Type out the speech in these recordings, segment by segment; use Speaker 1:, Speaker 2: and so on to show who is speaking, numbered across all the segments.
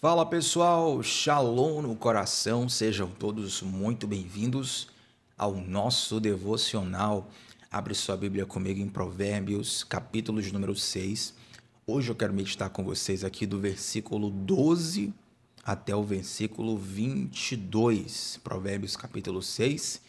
Speaker 1: Fala pessoal, Shalom no coração, sejam todos muito bem-vindos ao nosso devocional. Abre sua Bíblia comigo em Provérbios, capítulo de número 6. Hoje eu quero meditar com vocês aqui do versículo 12 até o versículo 22. Provérbios, capítulo 6,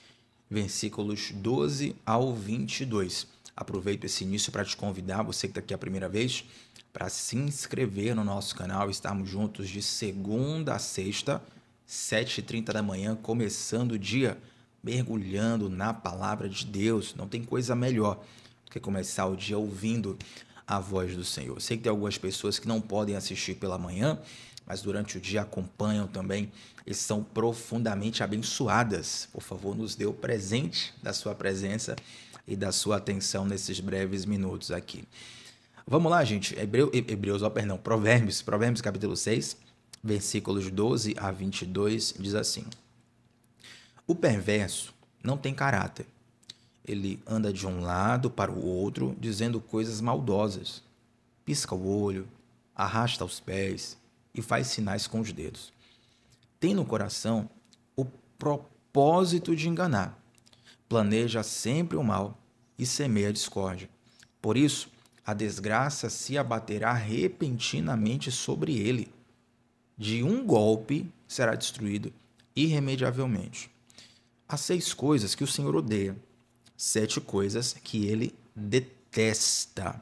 Speaker 1: versículos 12 ao 22. Aproveito esse início para te convidar, você que está aqui a primeira vez, para se inscrever no nosso canal. Estamos juntos de segunda a sexta, 7h30 da manhã, começando o dia mergulhando na palavra de Deus. Não tem coisa melhor do que começar o dia ouvindo a voz do Senhor. Eu sei que tem algumas pessoas que não podem assistir pela manhã, mas durante o dia acompanham também e são profundamente abençoadas. Por favor, nos dê o presente da sua presença e da sua atenção nesses breves minutos aqui. Vamos lá, gente. Provérbios capítulo 6, versículos 12 a 22, diz assim: O perverso não tem caráter. Ele anda de um lado para o outro, dizendo coisas maldosas. Pisca o olho, arrasta os pés e faz sinais com os dedos. Tem no coração o propósito de enganar. Planeja sempre o mal e semeia a discórdia. Por isso, a desgraça se abaterá repentinamente sobre ele. De um golpe será destruído irremediavelmente. Há 6 coisas que o Senhor odeia, 7 coisas que ele detesta.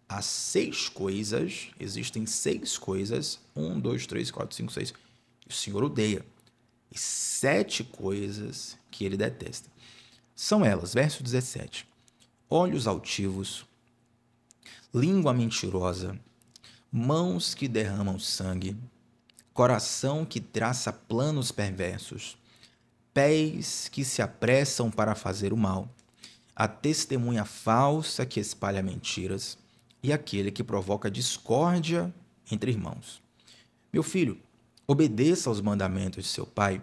Speaker 1: Há 6 coisas, existem 6 coisas, 1, 2, 3, 4, 5, 6, que o Senhor odeia, e 7 coisas que ele detesta. São elas, verso 17: olhos altivos, língua mentirosa, mãos que derramam sangue, coração que traça planos perversos, pés que se apressam para fazer o mal, a testemunha falsa que espalha mentiras e aquele que provoca discórdia entre irmãos. Meu filho, obedeça aos mandamentos de seu pai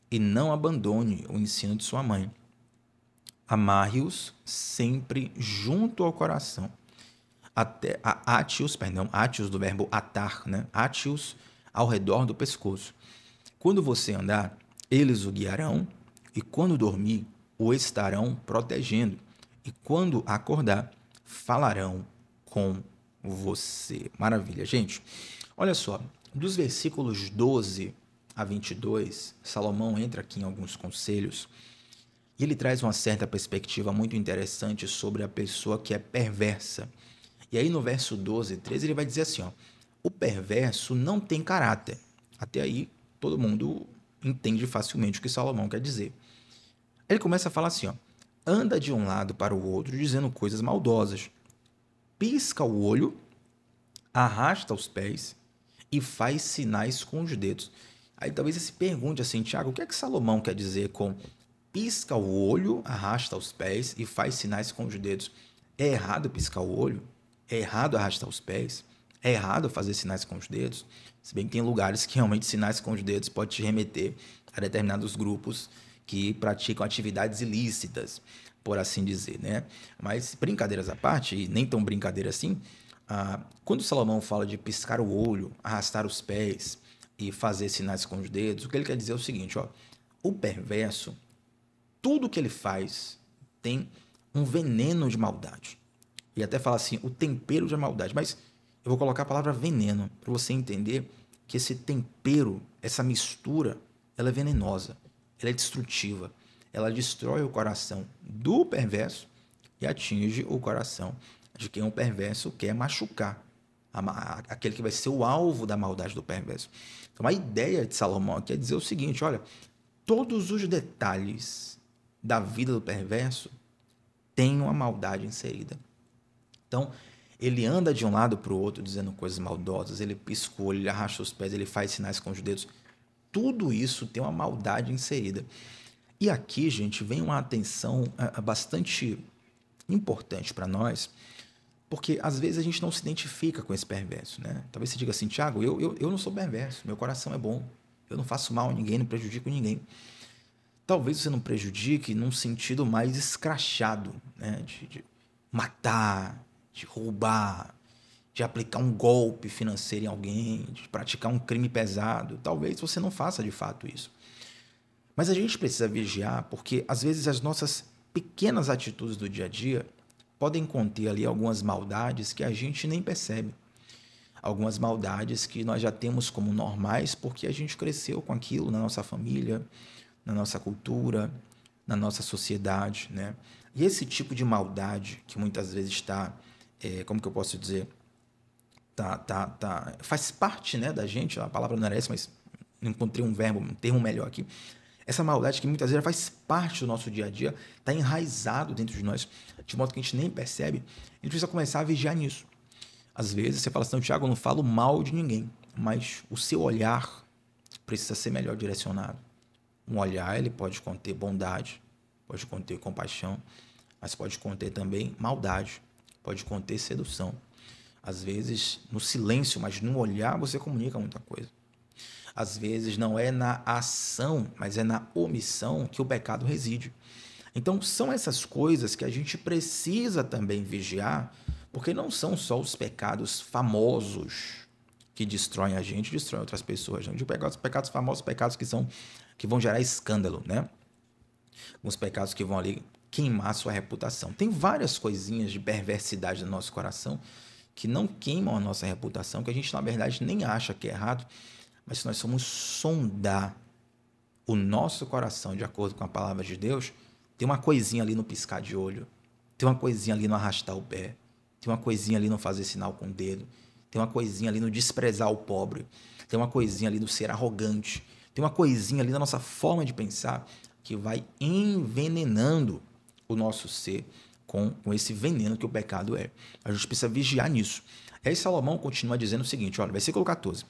Speaker 1: e não abandone o ensino de sua mãe. Amarre-os sempre junto ao coração. Ate-os do verbo atar, né? Ate-os ao redor do pescoço. Quando você andar, eles o guiarão, e quando dormir, o estarão protegendo, e quando acordar, falarão com você. Maravilha, gente. Olha só, dos versículos 12 a 22, Salomão entra aqui em alguns conselhos, e ele traz uma certa perspectiva muito interessante sobre a pessoa que é perversa. E aí no verso 12 e 13 ele vai dizer assim, ó: o perverso não tem caráter. Até aí todo mundo entende facilmente o que Salomão quer dizer. Ele começa a falar assim, ó: anda de um lado para o outro dizendo coisas maldosas, pisca o olho, arrasta os pés e faz sinais com os dedos. Aí talvez você se pergunte assim: Tiago, o que é que Salomão quer dizer com pisca o olho, arrasta os pés e faz sinais com os dedos? É errado piscar o olho? É errado arrastar os pés? É errado fazer sinais com os dedos? Se bem que tem lugares que realmente sinais com os dedos pode te remeter a determinados grupos que praticam atividades ilícitas, por assim dizer, né? Mas brincadeiras à parte, e nem tão brincadeira assim, quando Salomão fala de piscar o olho, arrastar os pés e fazer sinais com os dedos, o que ele quer dizer é o seguinte, ó: o perverso, tudo que ele faz tem um veneno de maldade. E até fala assim, o tempero de maldade. Mas eu vou colocar a palavra veneno para você entender que esse tempero, essa mistura, ela é venenosa, ela é destrutiva. Ela destrói o coração do perverso e atinge o coração de quem o perverso quer machucar, aquele que vai ser o alvo da maldade do perverso. Então a ideia de Salomão aqui é dizer o seguinte: olha, todos os detalhes da vida do perverso têm uma maldade inserida. Então, ele anda de um lado para o outro dizendo coisas maldosas, ele pisca o olho, ele arrasta os pés, ele faz sinais com os dedos. Tudo isso tem uma maldade inserida. E aqui, gente, vem uma atenção bastante importante para nós, porque às vezes a gente não se identifica com esse perverso, né? Talvez você diga assim: Tiago, eu não sou perverso, meu coração é bom, eu não faço mal a ninguém, não prejudico ninguém. Talvez você não prejudique num sentido mais escrachado, né? De matar, de roubar. de aplicar um golpe financeiro em alguém, de praticar um crime pesado. Talvez você não faça de fato isso. Mas a gente precisa vigiar porque, às vezes, as nossas pequenas atitudes do dia a dia podem conter ali algumas maldades que a gente nem percebe. Algumas maldades que nós já temos como normais porque a gente cresceu com aquilo na nossa família, na nossa cultura, na nossa sociedade, né? E esse tipo de maldade que muitas vezes está, como que eu posso dizer, faz parte, né, da gente, a palavra não era essa, mas encontrei um verbo, um termo melhor aqui. Essa maldade que muitas vezes faz parte do nosso dia a dia, está enraizado dentro de nós, de modo que a gente nem percebe, a gente precisa começar a vigiar nisso. Às vezes você fala assim, Tiago, eu não falo mal de ninguém, mas o seu olhar precisa ser melhor direcionado. Um olhar, ele pode conter bondade, pode conter compaixão, mas pode conter também maldade, pode conter sedução. Às vezes, no silêncio, mas no olhar, você comunica muita coisa. Às vezes, não é na ação, mas é na omissão que o pecado reside. Então, são essas coisas que a gente precisa também vigiar, porque não são só os pecados famosos que destroem a gente, destroem outras pessoas. Não. De pecados famosos, pecados que vão gerar escândalo, né? Uns pecados que vão ali queimar a sua reputação. Tem várias coisinhas de perversidade no nosso coração que não queimam a nossa reputação, que a gente, na verdade, nem acha que é errado, mas se nós formos sondar o nosso coração de acordo com a palavra de Deus, tem uma coisinha ali no piscar de olho, tem uma coisinha ali no arrastar o pé, tem uma coisinha ali no fazer sinal com o dedo, tem uma coisinha ali no desprezar o pobre, tem uma coisinha ali no ser arrogante, tem uma coisinha ali na nossa forma de pensar que vai envenenando o nosso ser com esse veneno que o pecado é. A gente precisa vigiar nisso. Aí Salomão continua dizendo o seguinte, olha, versículo 14.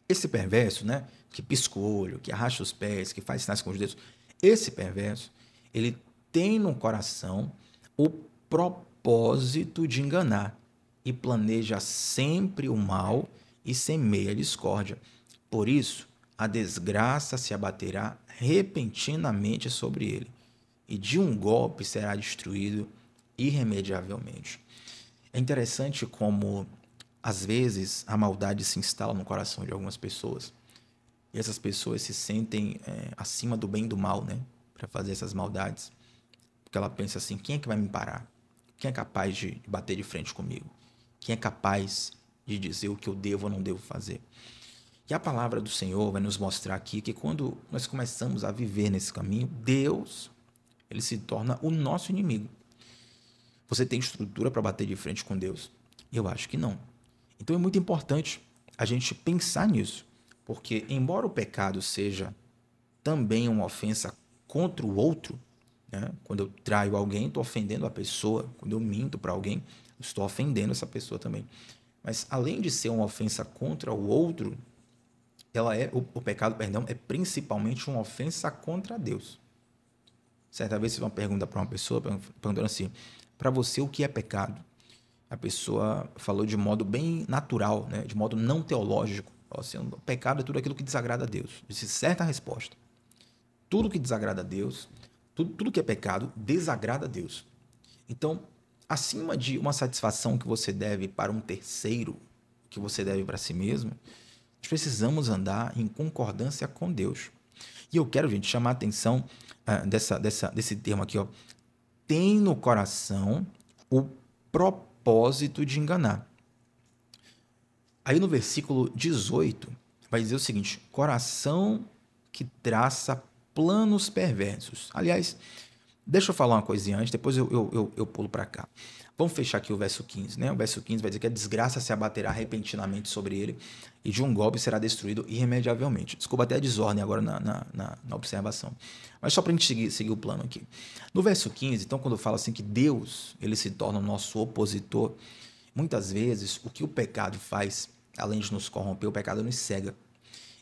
Speaker 1: Esse perverso, né, que pisca o olho, que arrasta os pés, que faz sinais com os dedos, esse perverso, ele tem no coração o propósito de enganar e planeja sempre o mal e semeia a discórdia. Por isso, a desgraça se abaterá repentinamente sobre ele, e de um golpe será destruído irremediavelmente. É interessante como, às vezes, a maldade se instala no coração de algumas pessoas, e essas pessoas se sentem acima do bem e do mal, né, para fazer essas maldades, porque ela pensa assim, quem é que vai me parar? Quem é capaz de bater de frente comigo? Quem é capaz de dizer o que eu devo ou não devo fazer? E a palavra do Senhor vai nos mostrar aqui que quando nós começamos a viver nesse caminho, Deus, ele se torna o nosso inimigo. Você tem estrutura para bater de frente com Deus? Eu acho que não. Então é muito importante a gente pensar nisso, porque embora o pecado seja também uma ofensa contra o outro, né? Quando eu traio alguém, estou ofendendo a pessoa. Quando eu minto para alguém, estou ofendendo essa pessoa também. Mas além de ser uma ofensa contra o outro, o pecado, perdão, é principalmente uma ofensa contra Deus. Certa vez fiz uma pergunta para uma pessoa, perguntando assim, para você o que é pecado? A pessoa falou de modo bem natural, né? De modo não teológico. Falou assim, o pecado é tudo aquilo que desagrada a Deus. Disse certa resposta. Tudo que desagrada a Deus, tudo que é pecado, desagrada a Deus. Então, acima de uma satisfação que você deve para um terceiro, que você deve para si mesmo, nós precisamos andar em concordância com Deus. E eu quero, gente, chamar a atenção desse termo aqui, ó. Tem no coração o propósito de enganar. Aí no versículo 18, vai dizer o seguinte, coração que traça planos perversos. Aliás, deixa eu falar uma coisinha antes, depois eu pulo para cá. Vamos fechar aqui o verso 15, né? O verso 15 vai dizer que a desgraça se abaterá repentinamente sobre ele e de um golpe será destruído irremediavelmente. Desculpa até a desordem agora na observação. Mas só para a gente seguir o plano aqui. No verso 15, então, quando fala assim que Deus ele se torna o nosso opositor, muitas vezes o que o pecado faz, além de nos corromper, o pecado nos cega.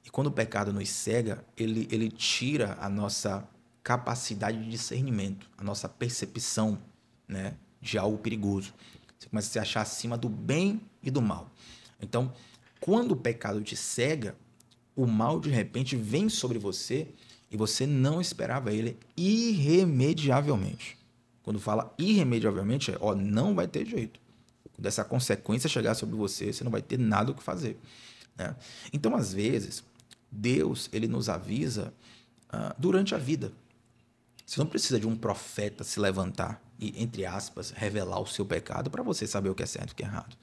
Speaker 1: E quando o pecado nos cega, ele tira a nossa capacidade de discernimento, a nossa percepção, né, de algo perigoso. Você começa a se achar acima do bem e do mal. Então, quando o pecado te cega, o mal de repente vem sobre você e você não esperava ele irremediavelmente. Quando fala irremediavelmente, não vai ter jeito. Quando essa consequência chegar sobre você, você não vai ter nada o que fazer, né? Então, às vezes, Deus, ele nos avisa durante a vida. Você não precisa de um profeta se levantar e, entre aspas, revelar o seu pecado para você saber o que é certo e o que é errado.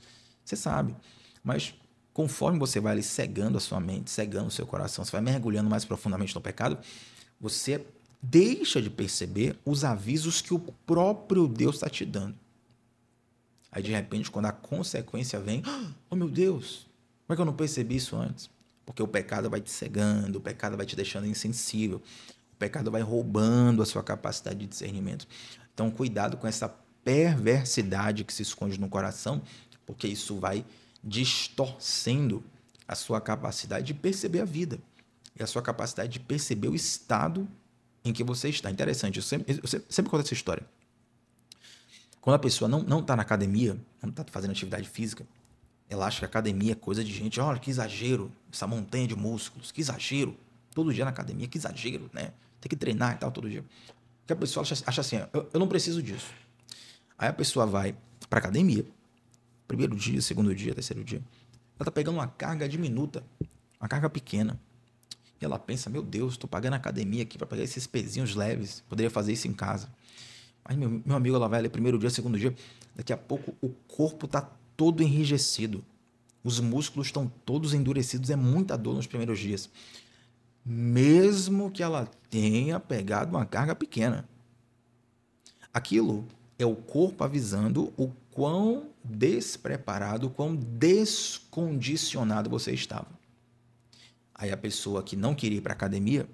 Speaker 1: Você sabe, mas conforme você vai ali cegando a sua mente, cegando o seu coração, você vai mergulhando mais profundamente no pecado, você deixa de perceber os avisos que o próprio Deus está te dando. Aí, de repente, quando a consequência vem, oh meu Deus, como é que eu não percebi isso antes? Porque o pecado vai te cegando, o pecado vai te deixando insensível, o pecado vai roubando a sua capacidade de discernimento. Então, cuidado com essa perversidade que se esconde no coração, porque isso vai distorcendo a sua capacidade de perceber a vida e a sua capacidade de perceber o estado em que você está. Interessante, eu sempre conto essa história. Quando a pessoa não está na academia, não está fazendo atividade física, ela acha que a academia é coisa de gente, olha que exagero, essa montanha de músculos, que exagero, todo dia na academia, que exagero, né? Tem que treinar e tal todo dia. Porque a pessoa acha assim, eu não preciso disso. Aí a pessoa vai para academia, primeiro dia, segundo dia, terceiro dia, ela tá pegando uma carga diminuta, uma carga pequena. E ela pensa, meu Deus, estou pagando a academia aqui para pegar esses pezinhos leves, poderia fazer isso em casa. Mas meu amigo, ela vai ali primeiro dia, segundo dia, daqui a pouco o corpo está todo enrijecido. Os músculos estão todos endurecidos, é muita dor nos primeiros dias. Mesmo que ela tenha pegado uma carga pequena. Aquilo é o corpo avisando o quão despreparado, o quão descondicionado você estava. Aí a pessoa que não queria ir para a academia,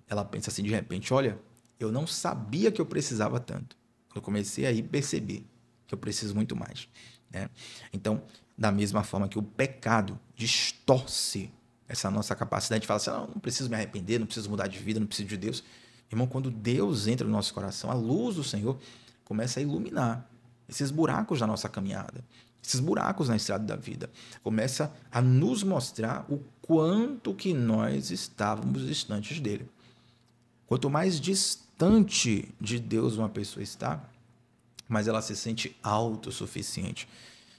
Speaker 1: ela pensa assim de repente, olha, eu não sabia que eu precisava tanto. Eu comecei aí a perceber que eu preciso muito mais, né? Então, da mesma forma que o pecado distorce essa nossa capacidade de falar assim, não preciso me arrepender, não preciso mudar de vida, não preciso de Deus. Irmão, quando Deus entra no nosso coração, a luz do Senhor começa a iluminar esses buracos da nossa caminhada, esses buracos na estrada da vida. Começa a nos mostrar o quanto que nós estávamos distantes dele. Quanto mais distante de Deus uma pessoa está, mais ela se sente autossuficiente.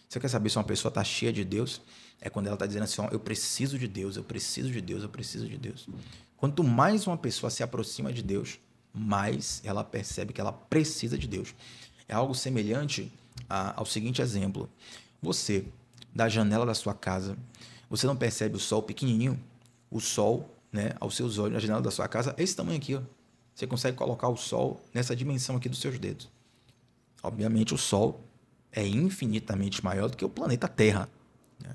Speaker 1: Você quer saber se uma pessoa está cheia de Deus? É quando ela está dizendo assim, ó, eu preciso de Deus, eu preciso de Deus, eu preciso de Deus. Quanto mais uma pessoa se aproxima de Deus, mais ela percebe que ela precisa de Deus. É algo semelhante ao seguinte exemplo. Você, da janela da sua casa, você não percebe o sol pequenininho? O sol, né, aos seus olhos, na janela da sua casa, é esse tamanho aqui, ó. Você consegue colocar o sol nessa dimensão aqui dos seus dedos. Obviamente, o sol é infinitamente maior do que o planeta Terra, né?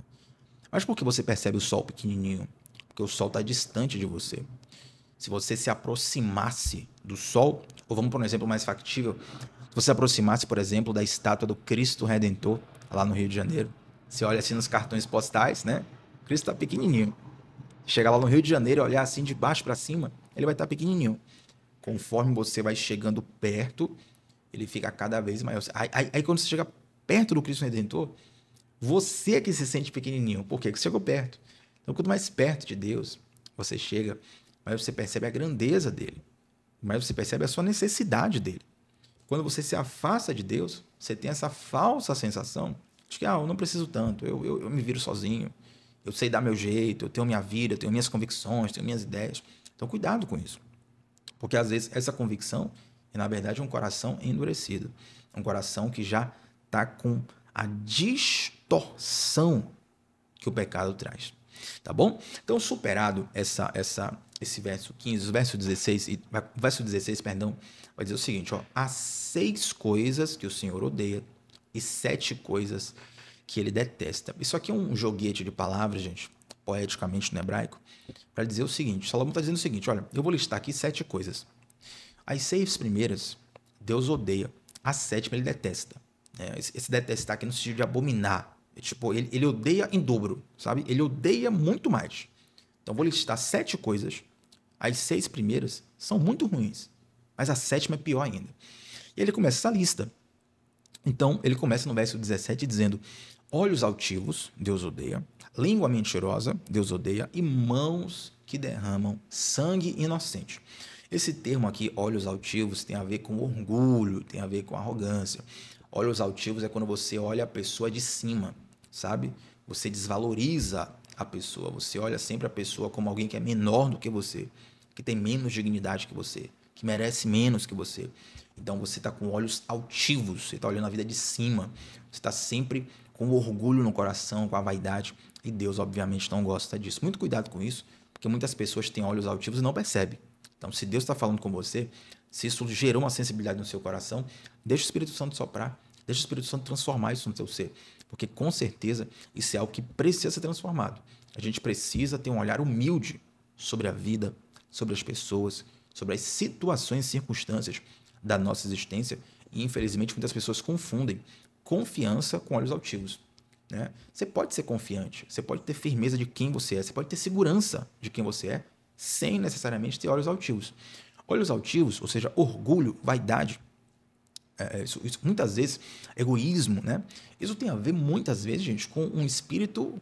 Speaker 1: Mas por que você percebe o sol pequenininho? Porque o sol está distante de você. Se você se aproximasse do sol, ou vamos para um exemplo mais factível, se você se aproximasse, por exemplo, da estátua do Cristo Redentor, lá no Rio de Janeiro, você olha assim nos cartões postais, né? O Cristo está pequenininho. Chegar lá no Rio de Janeiro e olhar assim de baixo para cima, ele vai estar pequenininho. Conforme você vai chegando perto, ele fica cada vez maior. Aí quando você chega perto do Cristo Redentor, você é que se sente pequenininho. Por quê? Porque você chegou perto. Então, quanto mais perto de Deus você chega, mais você percebe a grandeza dele. Mais você percebe a sua necessidade dele. Quando você se afasta de Deus, você tem essa falsa sensação de que eu não preciso tanto, eu me viro sozinho, eu sei dar meu jeito, eu tenho minha vida, eu tenho minhas convicções, tenho minhas ideias. Então, cuidado com isso. Porque, às vezes, essa convicção é, na verdade, um coração endurecido. Um coração que já está com a distorção que o pecado traz. Tá bom? Então, superado esse verso 15, o verso 16, vai dizer o seguinte, ó, há 6 coisas que o Senhor odeia e 7 coisas que ele detesta. Isso aqui é um joguete de palavras, gente, poeticamente no hebraico, para dizer o seguinte, Salomão está dizendo o seguinte, olha, eu vou listar aqui 7 coisas. As 6 primeiras, Deus odeia. A 7ª, ele detesta. Esse detestar aqui no sentido de abominar. Tipo, ele odeia em dobro, sabe? Ele odeia muito mais. Então, vou listar 7 coisas. As 6 primeiras são muito ruins, mas a 7ª é pior ainda. E ele começa essa lista. Então, ele começa no verso 17 dizendo, olhos altivos, Deus odeia, língua mentirosa, Deus odeia, e mãos que derramam sangue inocente. Esse termo aqui, olhos altivos, tem a ver com orgulho, tem a ver com arrogância. Olhos altivos é quando você olha a pessoa de cima, sabe? Você desvaloriza a pessoa. Você olha sempre a pessoa como alguém que é menor do que você, que tem menos dignidade que você, que merece menos que você. Então você está com olhos altivos, você está olhando a vida de cima, você está sempre com orgulho no coração, com a vaidade. E Deus, obviamente, não gosta disso. Muito cuidado com isso, porque muitas pessoas têm olhos altivos e não percebem. Então, se Deus está falando com você, se isso gerou uma sensibilidade no seu coração, deixa o Espírito Santo soprar, deixa o Espírito Santo transformar isso no seu ser. Porque, com certeza, isso é algo que precisa ser transformado. A gente precisa ter um olhar humilde sobre a vida, sobre as pessoas, sobre as situações e circunstâncias da nossa existência. E, infelizmente, muitas pessoas confundem confiança com olhos altivos. Né? Você pode ser confiante, você pode ter firmeza de quem você é, você pode ter segurança de quem você é, sem necessariamente ter olhos altivos. Olhos altivos, ou seja, orgulho, vaidade, isso muitas vezes, egoísmo, né? Isso tem a ver muitas vezes, gente, com um espírito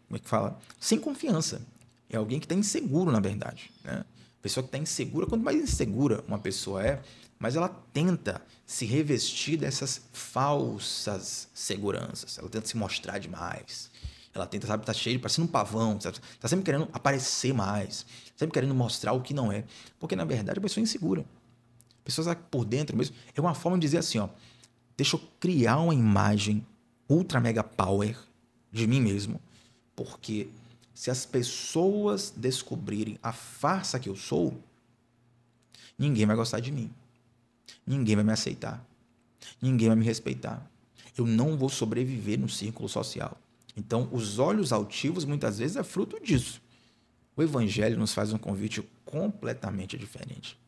Speaker 1: como é que fala? Sem confiança. É alguém que está inseguro, na verdade, né? Pessoa que está insegura, quanto mais insegura uma pessoa é, mas ela tenta se revestir dessas falsas seguranças. Ela tenta se mostrar demais. Ela tenta, sabe, tá cheio, parecendo um pavão, sabe? Tá sempre querendo aparecer mais, sempre querendo mostrar o que não é. Porque, na verdade, a pessoa é insegura. A pessoa por dentro mesmo. É uma forma de dizer assim, ó, deixa eu criar uma imagem ultra mega power de mim mesmo, porque se as pessoas descobrirem a farsa que eu sou, ninguém vai gostar de mim. Ninguém vai me aceitar. Ninguém vai me respeitar. Eu não vou sobreviver no círculo social. Então, os olhos altivos, muitas vezes, é fruto disso. O Evangelho nos faz um convite completamente diferente.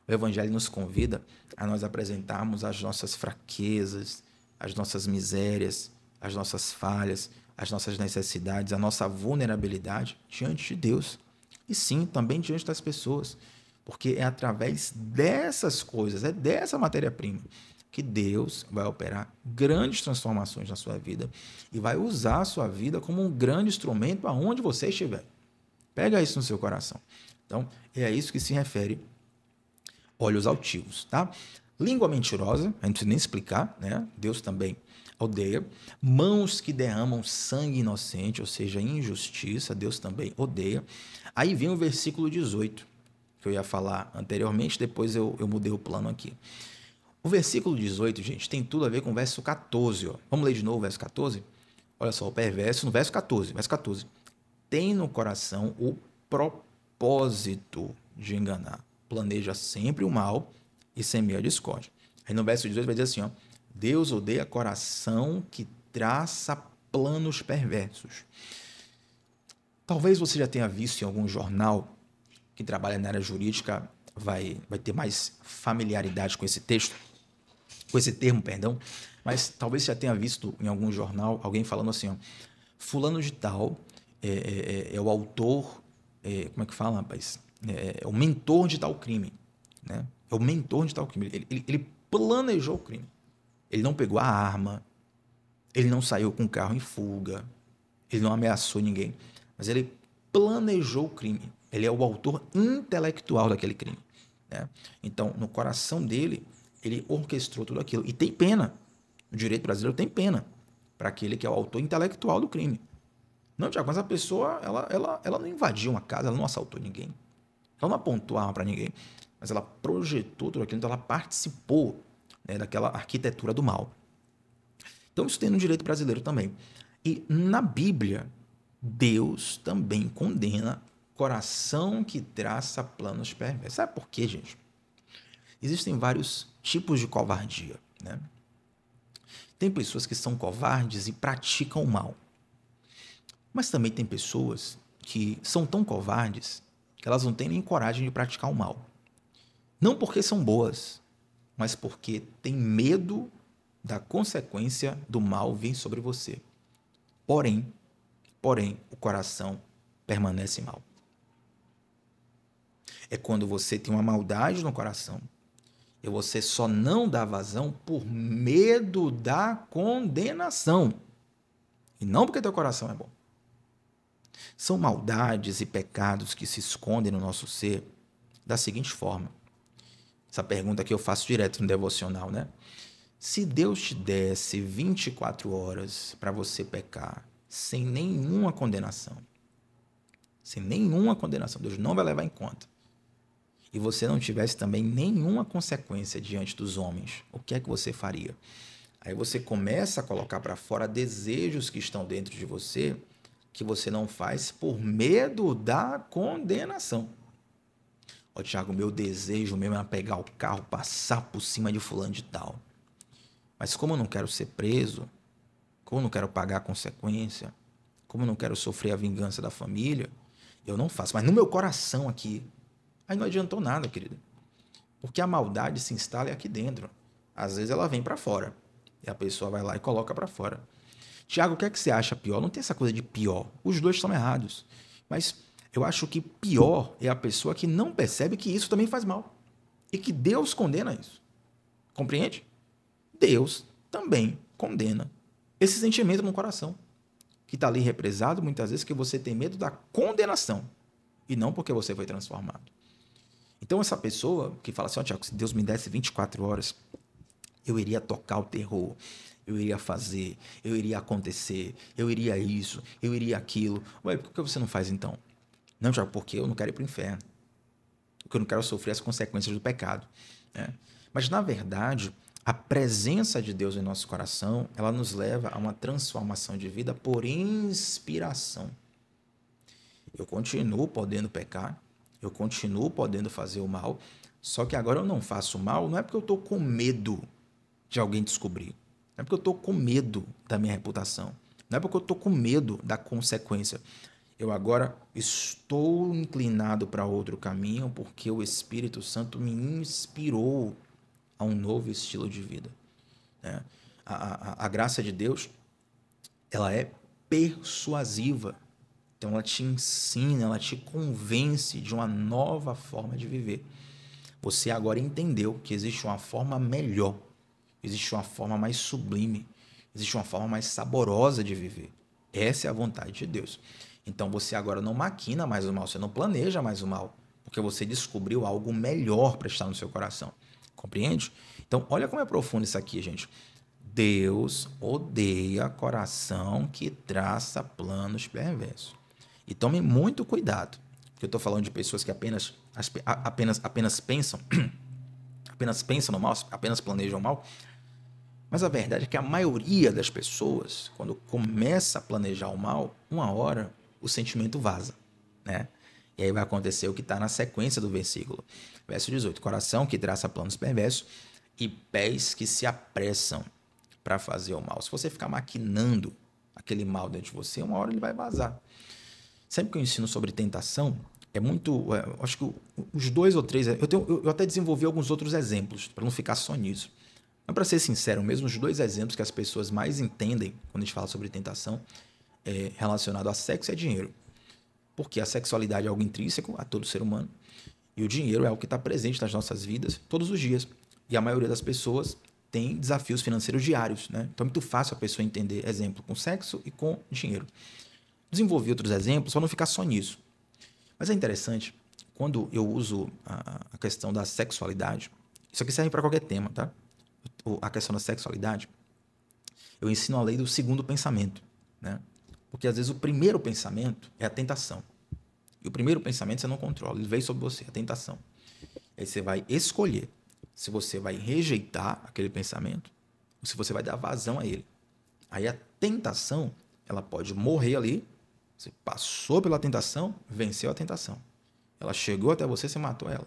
Speaker 1: O Evangelho nos convida a nós apresentarmos as nossas fraquezas, as nossas misérias, as nossas falhas, as nossas necessidades, a nossa vulnerabilidade diante de Deus. E sim, também diante das pessoas. Porque é através dessas coisas, é dessa matéria-prima, que Deus vai operar grandes transformações na sua vida e vai usar a sua vida como um grande instrumento aonde você estiver. Pega isso no seu coração. Então, é a isso que se refere olhos altivos, tá? Língua mentirosa, a gente não precisa nem explicar, né? Deus também odeia. Mãos que derramam sangue inocente, ou seja, injustiça, Deus também odeia. Aí vem o versículo 18, que eu ia falar anteriormente, depois eu mudei o plano aqui. O versículo 18, gente, tem tudo a ver com o verso 14. Ó. Vamos ler de novo o verso 14? Olha só, o perverso, no verso 14. Tem no coração o propósito de enganar. Planeja sempre o mal e semeia a discórdia. Aí no verso 18 vai dizer assim, ó, Deus odeia coração que traça planos perversos. Talvez você já tenha visto em algum jornal que trabalha na área jurídica, vai ter mais familiaridade com esse texto, com esse termo, perdão, mas talvez você já tenha visto em algum jornal alguém falando assim, ó, fulano de tal é o autor, como é que fala, rapaz? É o mentor de tal crime, né? É o mentor de tal crime. Ele planejou o crime. Ele não pegou a arma, ele não saiu com o carro em fuga, ele não ameaçou ninguém, mas ele planejou o crime. Ele é o autor intelectual daquele crime, né? Então, no coração dele, ele orquestrou tudo aquilo. E tem pena. O direito brasileiro tem pena para aquele que é o autor intelectual do crime. Não, Tiago, mas a pessoa, ela não invadiu uma casa, ela não assaltou ninguém. Ela não apontou a arma para ninguém. Mas ela projetou tudo aquilo, então ela participou, né, daquela arquitetura do mal. Então isso tem no direito brasileiro também. E na Bíblia, Deus também condena coração que traça planos perversos. Sabe por quê, gente? Existem vários tipos de covardia, né? Tem pessoas que são covardes e praticam o mal. Mas também tem pessoas que são tão covardes que elas não têm nem coragem de praticar o mal. Não porque são boas, mas porque têm medo da consequência do mal vir sobre você. Porém, o coração permanece mal. É quando você tem uma maldade no coração e você só não dá vazão por medo da condenação. E não porque teu coração é bom. São maldades e pecados que se escondem no nosso ser da seguinte forma. Essa pergunta que eu faço direto no devocional, né? Se Deus te desse 24 horas para você pecar sem nenhuma condenação, Deus não vai levar em conta, e você não tivesse também nenhuma consequência diante dos homens, o que é que você faria? Aí você começa a colocar para fora desejos que estão dentro de você que você não faz por medo da condenação. Ó, Tiago, meu desejo mesmo é pegar o carro, passar por cima de fulano de tal. Mas como eu não quero ser preso, como eu não quero pagar a consequência, como eu não quero sofrer a vingança da família, eu não faço. Mas no meu coração aqui, aí não adiantou nada, querida. Porque a maldade se instala aqui dentro. Às vezes ela vem para fora. E a pessoa vai lá e coloca para fora. Tiago, o que é que você acha pior? Não tem essa coisa de pior. Os dois estão errados. Mas eu acho que pior é a pessoa que não percebe que isso também faz mal. E que Deus condena isso. Compreende? Deus também condena esse sentimento no coração. Que está ali represado muitas vezes que você tem medo da condenação. E não porque você foi transformado. Então essa pessoa que fala assim, ó, Tiago, se Deus me desse 24 horas, eu iria tocar o terror, eu iria fazer, eu iria acontecer, eu iria isso, eu iria aquilo. Ué, por que você não faz então? Não, Tiago, porque eu não quero ir para o inferno. Porque eu não quero sofrer as consequências do pecado. Né? Mas, na verdade, a presença de Deus em nosso coração, ela nos leva a uma transformação de vida por inspiração. Eu continuo podendo pecar, eu continuo podendo fazer o mal, só que agora eu não faço o mal, não é porque eu estou com medo de alguém descobrir, não é porque eu estou com medo da minha reputação, não é porque eu estou com medo da consequência. Eu agora estou inclinado para outro caminho porque o Espírito Santo me inspirou a um novo estilo de vida. Né? A graça de Deus, ela é persuasiva. Então, ela te ensina, ela te convence de uma nova forma de viver. Você agora entendeu que existe uma forma melhor, existe uma forma mais sublime, existe uma forma mais saborosa de viver. Essa é a vontade de Deus. Então, você agora não maquina mais o mal, você não planeja mais o mal, porque você descobriu algo melhor para estar no seu coração. Compreende? Então, olha como é profundo isso aqui, gente. Deus odeia coração que traça planos perversos. E tome muito cuidado, porque eu estou falando de pessoas que apenas pensam, apenas pensam no mal, apenas planejam o mal. Mas a verdade é que a maioria das pessoas, quando começa a planejar o mal, uma hora o sentimento vaza, né? E aí vai acontecer o que está na sequência do versículo. Verso 18. Coração que traça planos perversos e pés que se apressam para fazer o mal. Se você ficar maquinando aquele mal dentro de você, uma hora ele vai vazar. Sempre que eu ensino sobre tentação, é muito... acho que os 2 ou 3... Eu até desenvolvi alguns outros exemplos, para não ficar só nisso. Mas, para ser sincero mesmo, os 2 exemplos que as pessoas mais entendem quando a gente fala sobre tentação relacionado a sexo e a dinheiro. Porque a sexualidade é algo intrínseco a todo ser humano e o dinheiro é algo que está presente nas nossas vidas todos os dias. E a maioria das pessoas tem desafios financeiros diários, né? Então é muito fácil a pessoa entender, exemplo, com sexo e com dinheiro. Desenvolvi outros exemplos para não ficar só nisso. Mas é interessante, quando eu uso a questão da sexualidade, isso aqui serve para qualquer tema, tá? A questão da sexualidade, eu ensino a lei do segundo pensamento, né? Porque às vezes o primeiro pensamento é a tentação. E o primeiro pensamento você não controla, ele veio sobre você, a tentação. Aí você vai escolher se você vai rejeitar aquele pensamento ou se você vai dar vazão a ele. Aí a tentação, ela pode morrer ali, você passou pela tentação, venceu a tentação. Ela chegou até você, você matou ela.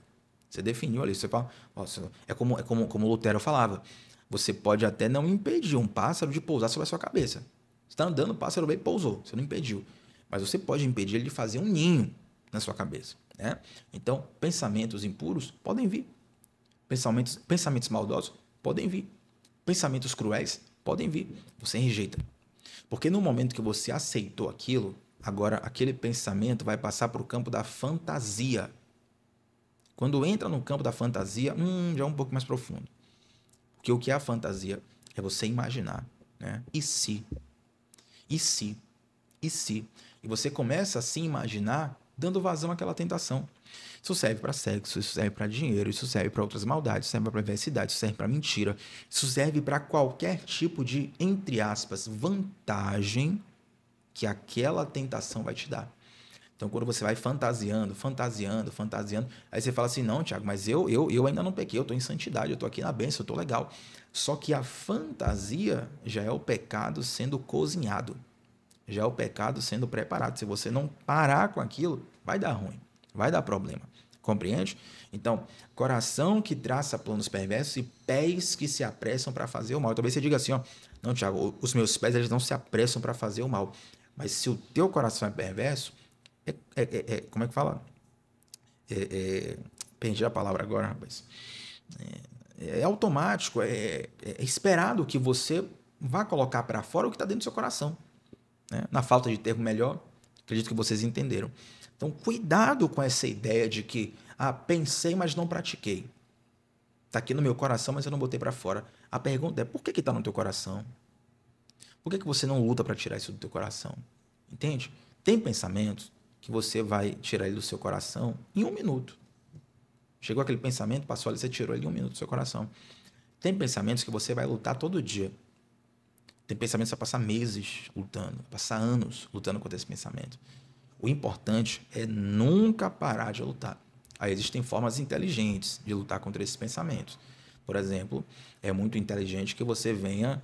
Speaker 1: Você definiu ali, você fala, é como Lutero falava, você pode até não impedir um pássaro de pousar sobre a sua cabeça. Você está andando, o pássaro veio e pousou, você não impediu. Mas você pode impedir ele de fazer um ninho na sua cabeça. Né? Então, pensamentos impuros podem vir. Pensamentos maldosos podem vir. Pensamentos cruéis podem vir. Você rejeita. Porque no momento que você aceitou aquilo, agora aquele pensamento vai passar para o campo da fantasia. Quando entra no campo da fantasia, já é um pouco mais profundo. Porque o que é a fantasia? É você imaginar. Né? E se? E se? E se? E você começa a se imaginar dando vazão àquela tentação. Isso serve para sexo, isso serve para dinheiro, isso serve para outras maldades, isso serve para perversidade, isso serve para mentira, isso serve para qualquer tipo de, entre aspas, vantagem que aquela tentação vai te dar. Então, quando você vai fantasiando, aí você fala assim, não, Tiago, mas eu ainda não pequei, eu estou em santidade, eu estou aqui na bênção, eu estou legal. Só que a fantasia já é o pecado sendo cozinhado, já é o pecado sendo preparado. Se você não parar com aquilo, vai dar ruim, vai dar problema. Compreende? Então, coração que traça planos perversos e pés que se apressam para fazer o mal. Talvez você diga assim, ó, não, Tiago, os meus pés eles não se apressam para fazer o mal. Mas se o teu coração é perverso, como é que fala? Perdi a palavra agora, rapaz. É automático, é esperado que você vá colocar para fora o que está dentro do seu coração. Né? Na falta de termo melhor, acredito que vocês entenderam. Então, cuidado com essa ideia de que, pensei, mas não pratiquei. Está aqui no meu coração, mas eu não botei para fora. A pergunta é, por que está no teu coração? Por que você não luta para tirar isso do teu coração? Entende? Tem pensamentos que você vai tirar ele do seu coração em 1 minuto. Chegou aquele pensamento, passou ali, você tirou ele em 1 minuto do seu coração. Tem pensamentos que você vai lutar todo dia. Tem pensamentos que você vai passar meses lutando, passar anos lutando contra esse pensamento. O importante é nunca parar de lutar. Aí existem formas inteligentes de lutar contra esses pensamentos. Por exemplo, é muito inteligente que você venha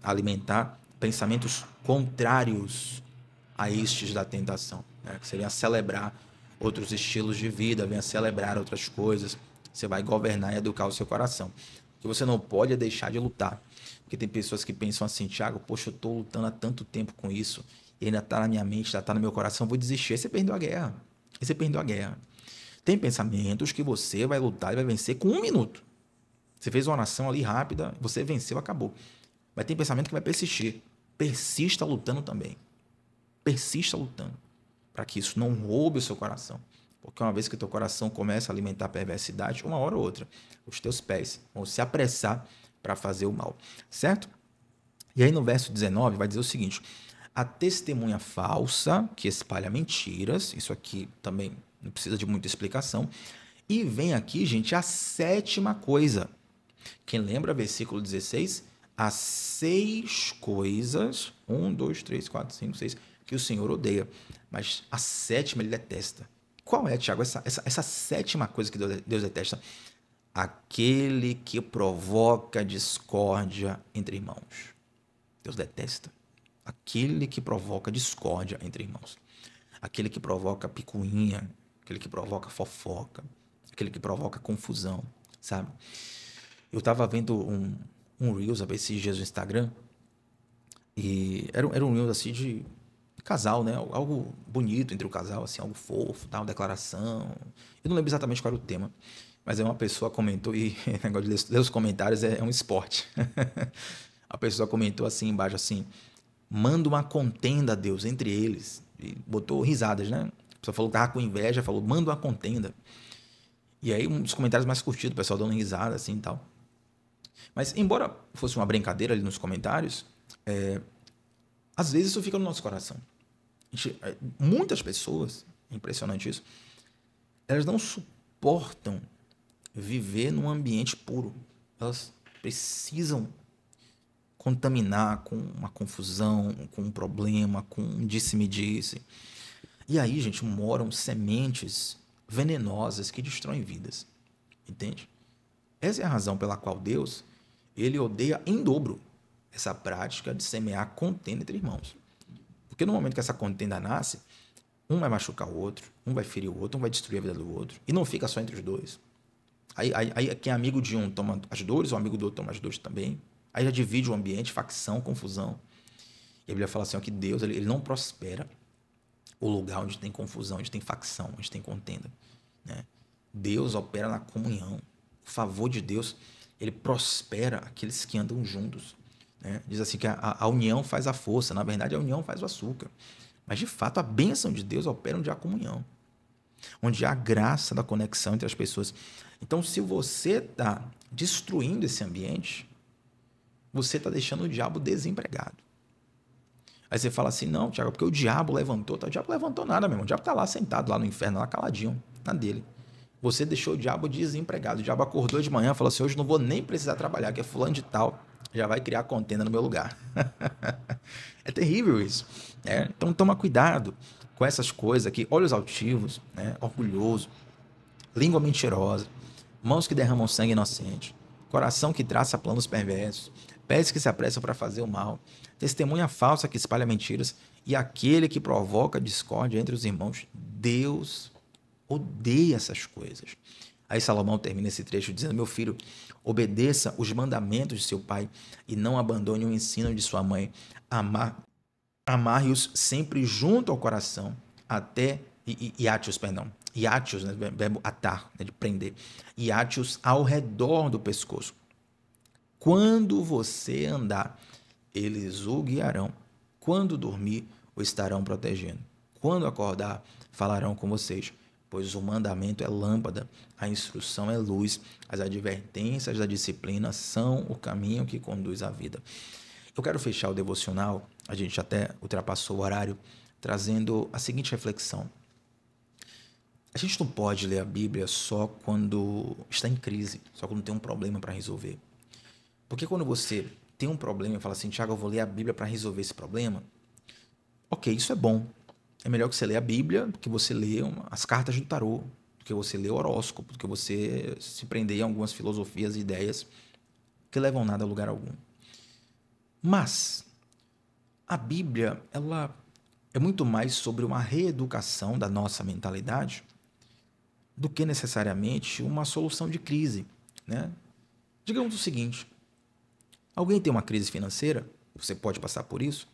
Speaker 1: alimentar pensamentos contrários a estes da tentação. Né? Que você venha celebrar outros estilos de vida, venha celebrar outras coisas. Você vai governar e educar o seu coração. O que você não pode é deixar de lutar. Porque tem pessoas que pensam assim, Tiago, poxa, eu estou lutando há tanto tempo com isso, e ainda está na minha mente, ainda está no meu coração, vou desistir. Aí você perdeu a guerra. Aí você perdeu a guerra. Tem pensamentos que você vai lutar e vai vencer com 1 minuto. Você fez uma oração ali rápida, você venceu, acabou. Mas tem pensamento que vai persistir. Persista lutando também. Persista lutando. Para que isso não roube o seu coração. Porque uma vez que o teu coração começa a alimentar a perversidade, uma hora ou outra, os teus pés vão se apressar para fazer o mal. Certo? E aí no verso 19 vai dizer o seguinte: a testemunha falsa que espalha mentiras, isso aqui também não precisa de muita explicação. E vem aqui, gente, a 7ª coisa. Quem lembra, versículo 16, as 6 coisas, 1, 2, 3, 4, 5, 6, que o Senhor odeia, mas a 7ª ele detesta. Qual é, Tiago, essa 7ª coisa que Deus detesta? Aquele que provoca discórdia entre irmãos. Deus detesta. Aquele que provoca discórdia entre irmãos. Aquele que provoca picuinha, aquele que provoca fofoca, aquele que provoca confusão, sabe? Eu estava vendo um Reels esses dias no Instagram, e era um Reels assim de casal, né? Algo bonito entre o casal, assim, algo fofo, tal, declaração. Eu não lembro exatamente qual era o tema, mas uma pessoa comentou, e o negócio de ler os comentários é um esporte. A pessoa comentou assim embaixo, assim, manda uma contenda, Deus, entre eles. E botou risadas, né? A pessoa falou que estava com inveja, falou, manda uma contenda. E aí, um dos comentários mais curtidos, o pessoal dando risada, assim, e tal. Mas, embora fosse uma brincadeira ali nos comentários, às vezes isso fica no nosso coração. Muitas pessoas, é impressionante isso, elas não suportam viver num ambiente puro. Elas precisam contaminar com uma confusão, com um problema, com um disse-me-disse. E aí, gente, moram sementes venenosas que destroem vidas. Entende? Essa é a razão pela qual Deus, ele odeia em dobro essa prática de semear contenda entre irmãos. Porque no momento que essa contenda nasce, um vai machucar o outro, um vai ferir o outro, um vai destruir a vida do outro. E não fica só entre os dois. Aí quem é amigo de um toma as dores, o amigo do outro toma as dores também. Aí já divide o ambiente, facção, confusão. E a Bíblia fala assim, ó, que Deus ele não prospera o lugar onde tem confusão, onde tem facção, onde tem contenda. Né? Deus opera na comunhão. O favor de Deus, ele prospera aqueles que andam juntos. Né? Diz assim que a união faz a força. Na verdade, a união faz o açúcar. Mas, de fato, a bênção de Deus opera onde há comunhão. Onde há a graça da conexão entre as pessoas. Então, se você está destruindo esse ambiente, você está deixando o diabo desempregado. Aí você fala assim, não, Tiago, porque o diabo levantou. Tá? O diabo levantou nada, meu irmão. O diabo tá lá sentado, lá no inferno, lá caladinho, na dele. Você deixou o diabo desempregado. O diabo acordou de manhã e falou assim, hoje não vou nem precisar trabalhar, que é fulano de tal, já vai criar contenda no meu lugar. É terrível isso. Né? Então toma cuidado com essas coisas aqui. Olhos altivos, né? Orgulhoso, língua mentirosa, mãos que derramam sangue inocente, coração que traça planos perversos, pés que se apressam para fazer o mal, testemunha falsa que espalha mentiras e aquele que provoca discórdia entre os irmãos. Deus odeia essas coisas. Aí Salomão termina esse trecho dizendo, meu filho, obedeça os mandamentos de seu pai e não abandone o ensino de sua mãe. Amarre-os sempre junto ao coração, até iate-os, perdão. Iate-os, né, verbo atar, né, de prender. Iate-os ao redor do pescoço. Quando você andar, eles o guiarão. Quando dormir, o estarão protegendo. Quando acordar, falarão com vocês. Pois o mandamento é lâmpada, a instrução é luz, as advertências da disciplina são o caminho que conduz à vida. Eu quero fechar o devocional, a gente até ultrapassou o horário, trazendo a seguinte reflexão. A gente não pode ler a Bíblia só quando está em crise, só quando tem um problema para resolver. Porque quando você tem um problema e fala assim, Tiago, eu vou ler a Bíblia para resolver esse problema, ok, isso é bom. É melhor que você lê a Bíblia do que você lê as cartas do tarô, do que você lê o horóscopo, do que você se prender em algumas filosofias e ideias que levam nada a lugar algum. Mas a Bíblia, ela é muito mais sobre uma reeducação da nossa mentalidade do que necessariamente uma solução de crise, né? Digamos o seguinte, alguém tem uma crise financeira, você pode passar por isso,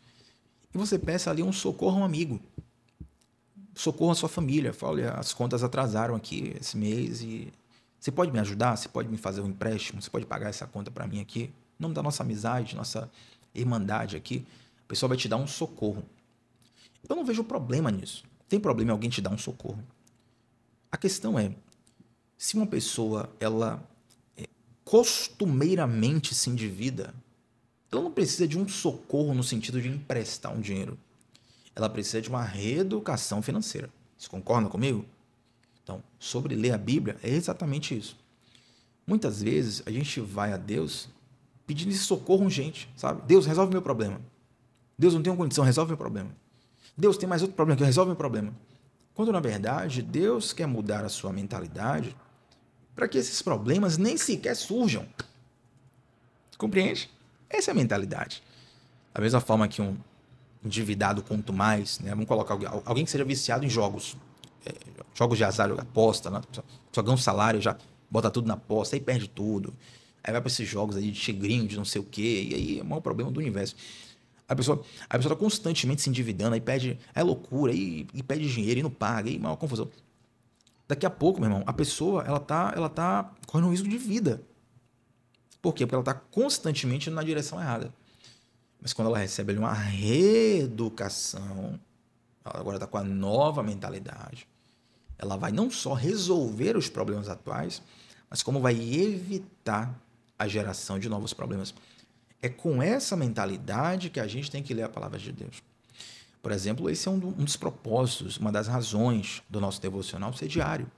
Speaker 1: e você peça ali um socorro a um amigo, socorro à sua família, fala, olha, as contas atrasaram aqui esse mês e você pode me ajudar? Você pode me fazer um empréstimo? Você pode pagar essa conta para mim aqui? Em nome da nossa amizade, nossa irmandade aqui, a pessoa vai te dar um socorro. Eu não vejo problema nisso. Tem problema em alguém te dar um socorro. A questão é, se uma pessoa, ela costumeiramente se endivida, ela não precisa de um socorro no sentido de emprestar um dinheiro. Ela precisa de uma reeducação financeira. Você concorda comigo? Então, sobre ler a Bíblia, é exatamente isso. Muitas vezes, a gente vai a Deus pedindo esse socorro urgente, sabe? Deus, resolve meu problema. Deus, não tenho condição, resolve meu problema. Deus, tem mais outro problema aqui, resolve meu problema. Quando, na verdade, Deus quer mudar a sua mentalidade para que esses problemas nem sequer surjam. Compreende? Essa é a mentalidade. Da mesma forma que um endividado quanto mais, né? Vamos colocar alguém que seja viciado em jogos, jogos de azar, aposta, né? Só ganha um salário, já bota tudo na aposta, aí perde tudo. Aí vai para esses jogos aí de tigrinho, de não sei o quê, e aí é o maior problema do universo. A pessoa tá constantemente se endividando, aí pede, é loucura, aí pede dinheiro e não paga, aí maior confusão. Daqui a pouco, meu irmão, a pessoa, ela tá correndo um risco de vida. Por quê? Porque ela tá constantemente indo na direção errada. Mas quando ela recebe ali uma reeducação, ela agora está com a nova mentalidade, ela vai não só resolver os problemas atuais, mas como vai evitar a geração de novos problemas. É com essa mentalidade que a gente tem que ler a palavra de Deus. Por exemplo, esse é um dos propósitos, uma das razões do nosso devocional ser diário,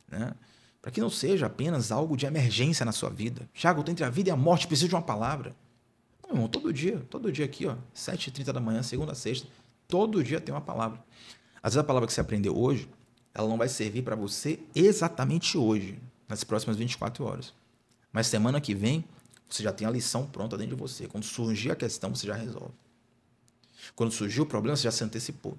Speaker 1: né? Para que não seja apenas algo de emergência na sua vida. Tiago, eu estou entre a vida e a morte, preciso de uma palavra. Não, irmão, todo dia aqui, ó, 7h30 da manhã, segunda a sexta, todo dia tem uma palavra. Às vezes a palavra que você aprendeu hoje, ela não vai servir para você exatamente hoje, nas próximas 24 horas. Mas semana que vem, você já tem a lição pronta dentro de você. Quando surgir a questão, você já resolve. Quando surgir o problema, você já se antecipou.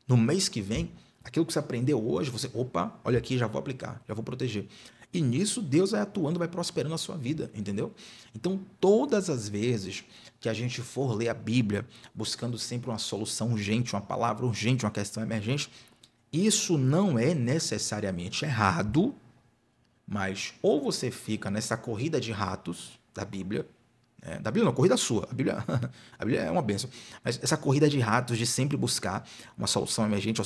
Speaker 1: No mês que vem, aquilo que você aprendeu hoje, você, opa, olha aqui, já vou aplicar, já vou proteger. E nisso, Deus vai atuando, vai prosperando a sua vida, entendeu? Então, todas as vezes que a gente for ler a Bíblia, buscando sempre uma solução urgente, uma palavra urgente, uma questão emergente, isso não é necessariamente errado, mas ou você fica nessa corrida de ratos da Bíblia não, corrida sua, a Bíblia é uma bênção, mas essa corrida de ratos de sempre buscar uma solução emergente,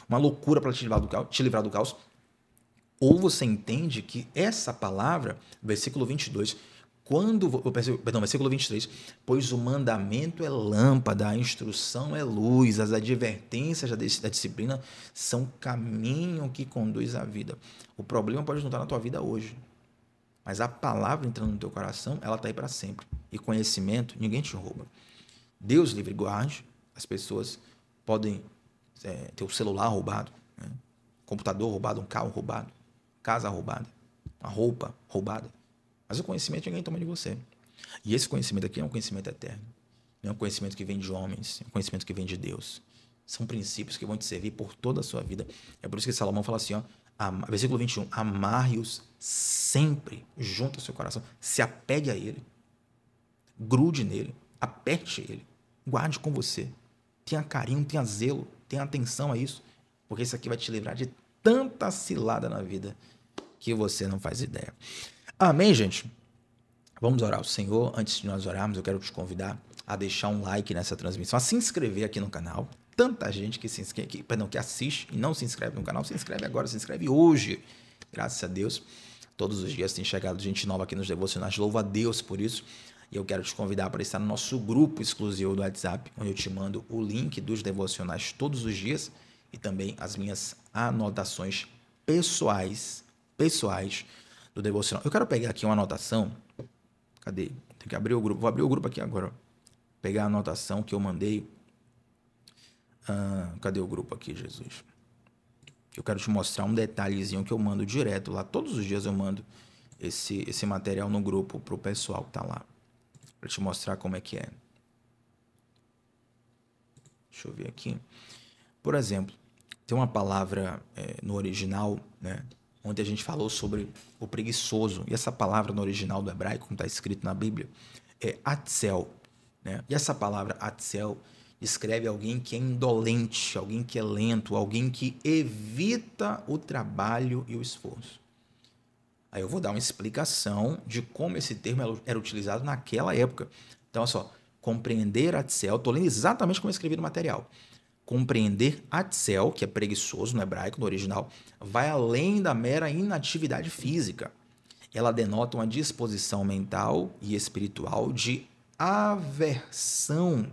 Speaker 1: uma loucura para te livrar do caos, ou você entende que essa palavra, versículo 22, Versículo 23. Pois o mandamento é lâmpada, a instrução é luz, as advertências da disciplina são caminho que conduz à vida. O problema pode não estar na tua vida hoje, mas a palavra entrando no teu coração, ela está aí para sempre. E conhecimento, ninguém te rouba. Deus livre guarde, as pessoas podem ter o celular roubado, né? Computador roubado, um carro roubado, casa roubada, uma roupa roubada. Mas o conhecimento ninguém toma de você. E esse conhecimento aqui é um conhecimento eterno. Não é um conhecimento que vem de homens, é um conhecimento que vem de Deus. São princípios que vão te servir por toda a sua vida. É por isso que Salomão fala assim, ó, versículo 21, amarre-os sempre junto ao seu coração. Se apegue a ele. Grude nele. Aperte ele. Guarde com você. Tenha carinho, tenha zelo, tenha atenção a isso. Porque isso aqui vai te livrar de tanta cilada na vida que você não faz ideia. Amém, gente? Vamos orar ao Senhor. Antes de nós orarmos, eu quero te convidar a deixar um like nessa transmissão, a se inscrever aqui no canal. Tanta gente que que assiste e não se inscreve no canal, se inscreve agora, se inscreve hoje. Graças a Deus, todos os dias tem chegado gente nova aqui nos devocionais. Louvo a Deus por isso. E eu quero te convidar para estar no nosso grupo exclusivo do WhatsApp, onde eu te mando o link dos devocionais todos os dias e também as minhas anotações pessoais do devocional. Eu quero pegar aqui uma anotação. Cadê? Tem que abrir o grupo. Vou abrir o grupo aqui agora. Pegar a anotação que eu mandei. Cadê o grupo aqui, Jesus? Eu quero te mostrar um detalhezinho que eu mando direto lá. Todos os dias eu mando esse material no grupo para o pessoal que tá lá. Para te mostrar como é que é. Deixa eu ver aqui. Por exemplo, tem uma palavra no original, né? Onde a gente falou sobre o preguiçoso. E essa palavra no original do hebraico, como está escrito na Bíblia, é atzel, né? E essa palavra atzel descreve alguém que é indolente, alguém que é lento, alguém que evita o trabalho e o esforço. Aí eu vou dar uma explicação de como esse termo era utilizado naquela época. Então, olha só, compreender atzel, estou lendo exatamente como eu escrevi no material. Compreender atzel, que é preguiçoso no hebraico, no original, vai além da mera inatividade física. Ela denota uma disposição mental e espiritual de aversão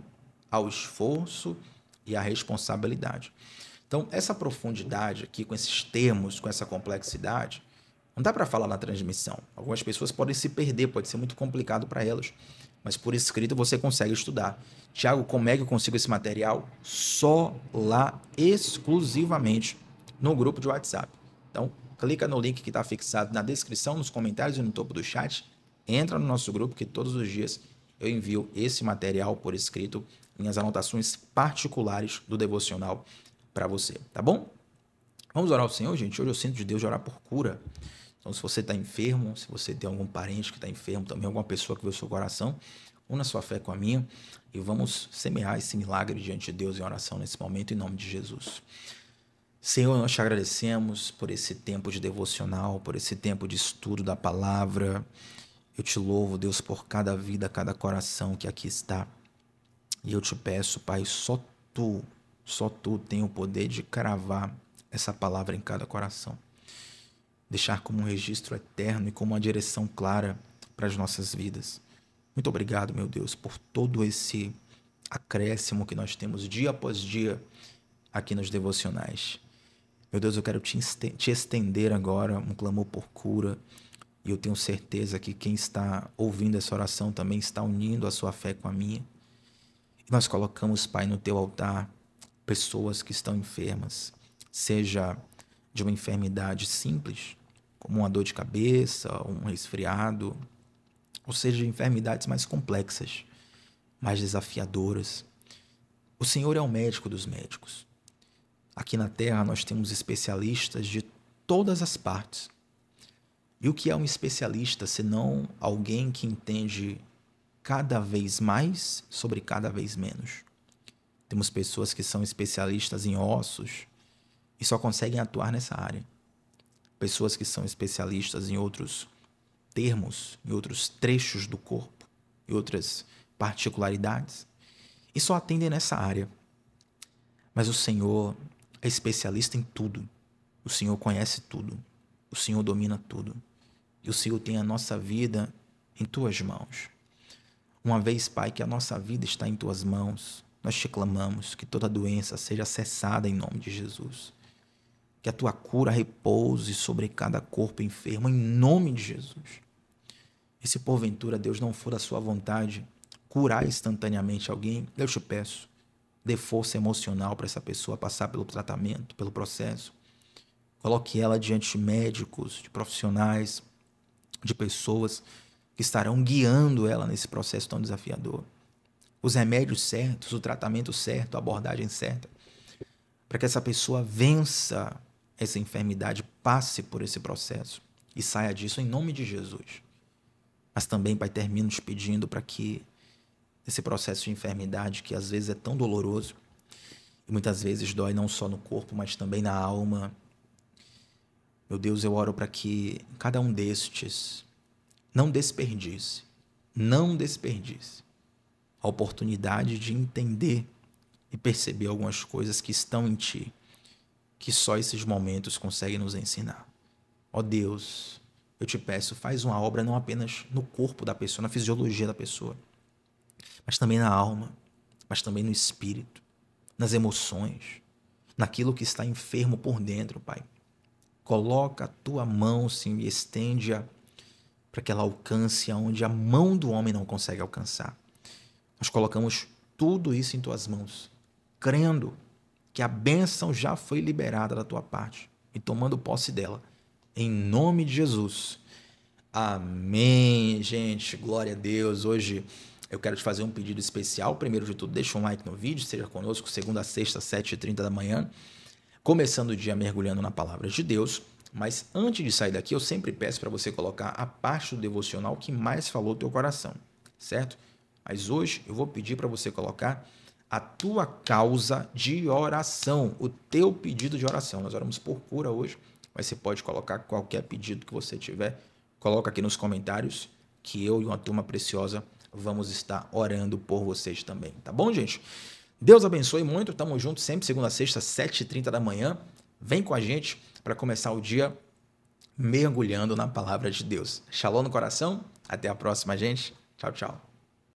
Speaker 1: ao esforço e à responsabilidade. Então, essa profundidade aqui, com esses termos, com essa complexidade, não dá para falar na transmissão. Algumas pessoas podem se perder, pode ser muito complicado para elas. Mas por escrito você consegue estudar. Tiago, como é que eu consigo esse material? Só lá, exclusivamente, no grupo de WhatsApp. Então, clica no link que está fixado na descrição, nos comentários e no topo do chat. Entra no nosso grupo, que todos os dias eu envio esse material por escrito, minhas anotações particulares do devocional para você, tá bom? Vamos orar ao Senhor, gente? Hoje eu sinto de Deus de orar por cura. Então, se você está enfermo, se você tem algum parente que está enfermo, também alguma pessoa que vê o seu coração, una sua fé com a minha e vamos semear esse milagre diante de Deus em oração nesse momento, em nome de Jesus. Senhor, nós te agradecemos por esse tempo de devocional, por esse tempo de estudo da palavra. Eu te louvo, Deus, por cada vida, cada coração que aqui está. E eu te peço, Pai, só Tu tem o poder de cravar essa palavra em cada coração. Deixar como um registro eterno e como uma direção clara para as nossas vidas. Muito obrigado, meu Deus, por todo esse acréscimo que nós temos dia após dia aqui nos devocionais. Meu Deus, eu quero te estender agora um clamor por cura e eu tenho certeza que quem está ouvindo essa oração também está unindo a sua fé com a minha. E nós colocamos, Pai, no teu altar pessoas que estão enfermas, seja de uma enfermidade simples, como uma dor de cabeça, um resfriado, ou seja, enfermidades mais complexas, mais desafiadoras. O Senhor é o médico dos médicos. Aqui na Terra nós temos especialistas de todas as partes. E o que é um especialista, senão alguém que entende cada vez mais sobre cada vez menos? Temos pessoas que são especialistas em ossos e só conseguem atuar nessa área. Pessoas que são especialistas em outros termos, em outros trechos do corpo, em outras particularidades, e só atendem nessa área. Mas o Senhor é especialista em tudo. O Senhor conhece tudo. O Senhor domina tudo. E o Senhor tem a nossa vida em tuas mãos. Uma vez, Pai, que a nossa vida está em tuas mãos, nós te clamamos que toda doença seja cessada em nome de Jesus. Que a tua cura repouse sobre cada corpo enfermo em nome de Jesus. E se porventura, Deus, não for a sua vontade curar instantaneamente alguém, eu te peço, dê força emocional para essa pessoa passar pelo tratamento, pelo processo. Coloque ela diante de médicos, de profissionais, de pessoas que estarão guiando ela nesse processo tão desafiador. Os remédios certos, o tratamento certo, a abordagem certa, para que essa pessoa vença essa enfermidade, passe por esse processo e saia disso em nome de Jesus. Mas também, Pai, termino te pedindo para que esse processo de enfermidade, que às vezes é tão doloroso, e muitas vezes dói não só no corpo, mas também na alma. Meu Deus, eu oro para que cada um destes não desperdice a oportunidade de entender e perceber algumas coisas que estão em Ti, que só esses momentos conseguem nos ensinar. Ó Deus, eu te peço, faz uma obra não apenas no corpo da pessoa, na fisiologia da pessoa, mas também na alma, mas também no espírito, nas emoções, naquilo que está enfermo por dentro, Pai. Coloca a tua mão, Senhor, e estende-a para que ela alcance aonde a mão do homem não consegue alcançar. Nós colocamos tudo isso em tuas mãos, crendo que a bênção já foi liberada da tua parte e tomando posse dela. Em nome de Jesus. Amém, gente. Glória a Deus. Hoje eu quero te fazer um pedido especial. Primeiro de tudo, deixa um like no vídeo. Seja conosco segunda a sexta, 7h30 da manhã. Começando o dia mergulhando na palavra de Deus. Mas antes de sair daqui, eu sempre peço para você colocar a parte do devocional que mais falou teu coração, certo? Mas hoje eu vou pedir para você colocar a tua causa de oração, o teu pedido de oração. Nós oramos por cura hoje, mas você pode colocar qualquer pedido que você tiver. Coloca aqui nos comentários que eu e uma turma preciosa vamos estar orando por vocês também, tá bom, gente? Deus abençoe muito, tamo junto sempre, segunda a sexta, 7h30 da manhã. Vem com a gente para começar o dia mergulhando na palavra de Deus. Shalom no coração, até a próxima, gente. Tchau, tchau.